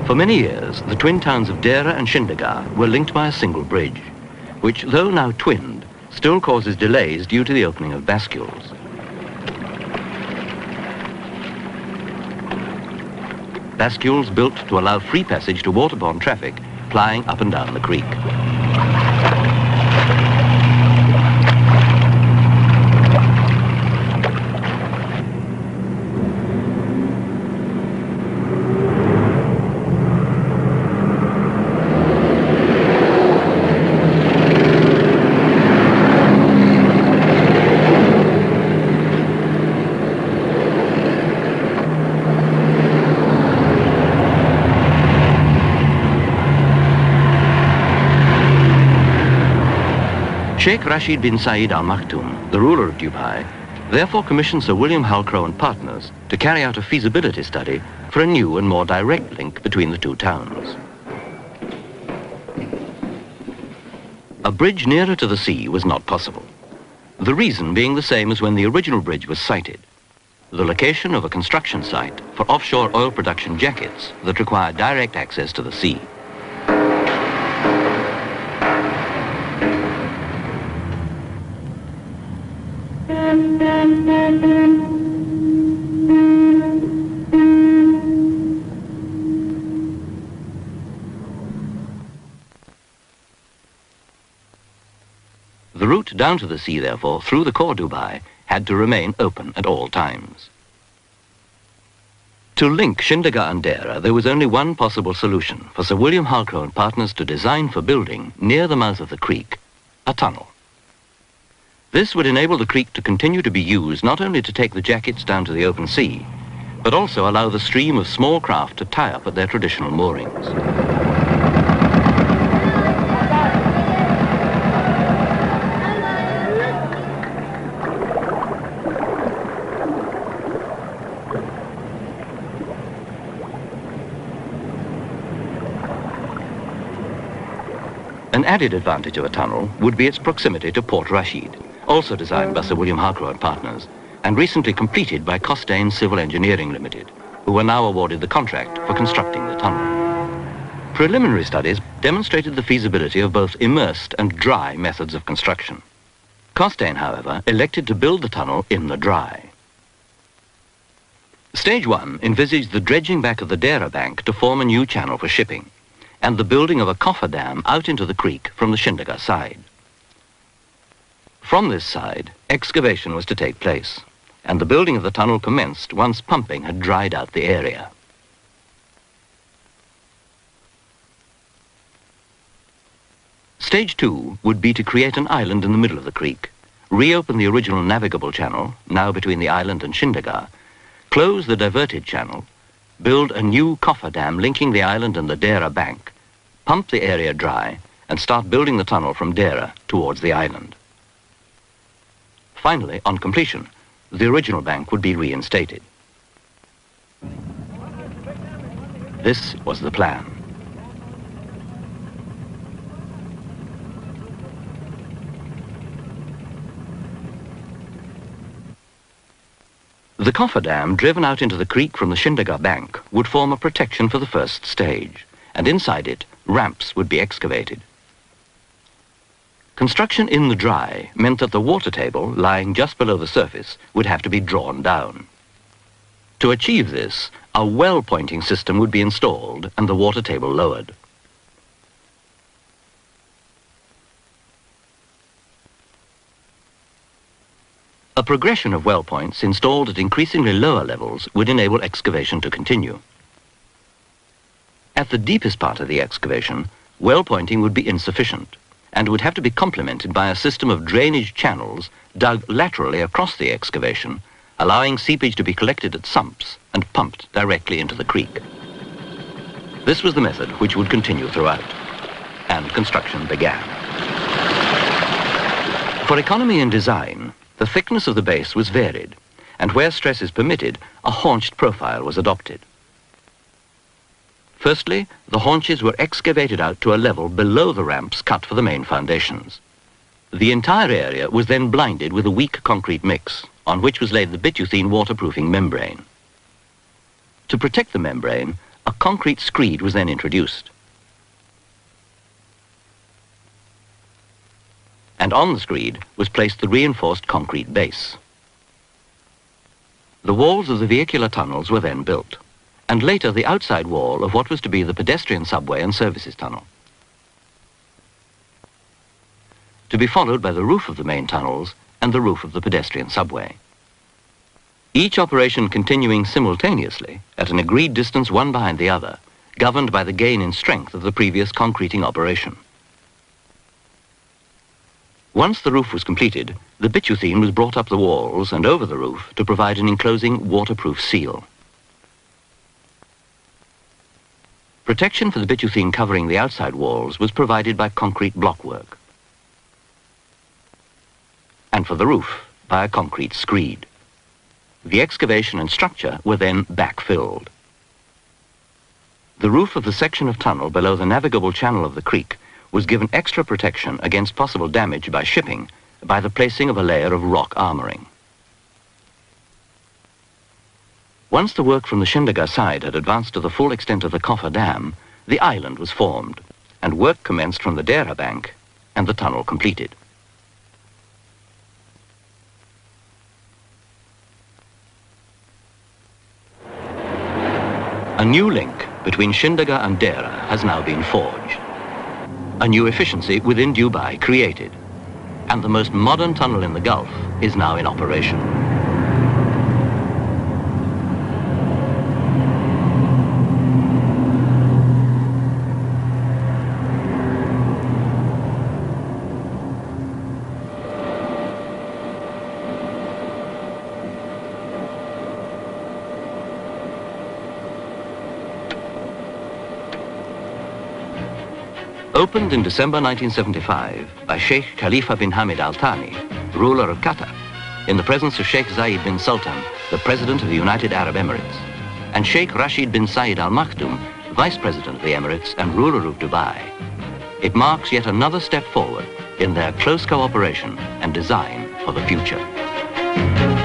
For many years, the twin towns of Dera and Shindagar were linked by a single bridge, which, though now twinned, still causes delays due to the opening of bascules. Bascules built to allow free passage to waterborne traffic plying up and down the creek. Sheikh Rashid bin Saeed Al Maktoum, the ruler of Dubai, therefore commissioned Sir William Halcrow and partners to carry out a feasibility study for a new and more direct link between the two towns. A bridge nearer to the sea was not possible, the reason being the same as when the original bridge was sited: the location of a construction site for offshore oil production jackets that require direct access to the sea. The route down to the sea, therefore, through the core Dubai, had to remain open at all times. To link Shindagar and Dera, there was only one possible solution for Sir William Halcrow and partners to design for building, near the mouth of the creek, a tunnel. This would enable the creek to continue to be used not only to take the jackets down to the open sea, but also allow the stream of small craft to tie up at their traditional moorings. An added advantage of a tunnel would be its proximity to Port Rashid, also designed by Sir William Halcrow and partners, and recently completed by Costain Civil Engineering Limited, who were now awarded the contract for constructing the tunnel. Preliminary studies demonstrated the feasibility of both immersed and dry methods of construction. Costain, however, elected to build the tunnel in the dry. Stage 1 envisaged the dredging back of the Dera bank to form a new channel for shipping, and the building of a cofferdam out into the creek from the Shindagar side. From this side, excavation was to take place, and the building of the tunnel commenced once pumping had dried out the area. Stage 2 would be to create an island in the middle of the creek, reopen the original navigable channel, now between the island and Shindagar, close the diverted channel, build a new cofferdam linking the island and the Dera bank, pump the area dry, and start building the tunnel from Dera towards the island. Finally, on completion, the original bank would be reinstated. This was the plan. The cofferdam, driven out into the creek from the Shindagar bank, would form a protection for the first stage, and inside it, ramps would be excavated. Construction in the dry meant that the water table, lying just below the surface, would have to be drawn down. To achieve this, a well pointing system would be installed and the water table lowered. A progression of well points installed at increasingly lower levels would enable excavation to continue. At the deepest part of the excavation, well pointing would be insufficient and would have to be complemented by a system of drainage channels dug laterally across the excavation, allowing seepage to be collected at sumps and pumped directly into the creek. This was the method which would continue throughout, and construction began. For economy in design, the thickness of the base was varied, and where stress is permitted, a haunched profile was adopted. Firstly, the haunches were excavated out to a level below the ramps cut for the main foundations. The entire area was then blinded with a weak concrete mix, on which was laid the bituthene waterproofing membrane. To protect the membrane, A concrete screed was then introduced. And on the screed was placed the reinforced concrete base. The walls of the vehicular tunnels were then built, and later the outside wall of what was to be the pedestrian subway and services tunnel, to be followed by the roof of the main tunnels and the roof of the pedestrian subway. Each operation continuing simultaneously at an agreed distance one behind the other, governed by the gain in strength of the previous concreting operation. Once the roof was completed, the bituthene was brought up the walls and over the roof to provide an enclosing waterproof seal. Protection for the bituthene covering the outside walls was provided by concrete blockwork, and for the roof by a concrete screed. The excavation and structure were then backfilled. The roof of the section of tunnel below the navigable channel of the creek was given extra protection against possible damage by shipping by the placing of a layer of rock armoring. Once the work from the Shindaga side had advanced to the full extent of the Coffer Dam, the island was formed, and work commenced from the Dera bank and the tunnel completed. A new link between Shindaga and Dera has now been forged. A new efficiency within Dubai created, and the most modern tunnel in the Gulf is now in operation. Opened in December 1975 by Sheikh Khalifa bin Hamid Al Thani, ruler of Qatar, in the presence of Sheikh Zayed bin Sultan, the President of the United Arab Emirates, and Sheikh Rashid bin Zayed Al Maktoum, Vice President of the Emirates and ruler of Dubai. It marks yet another step forward in their close cooperation and design for the future.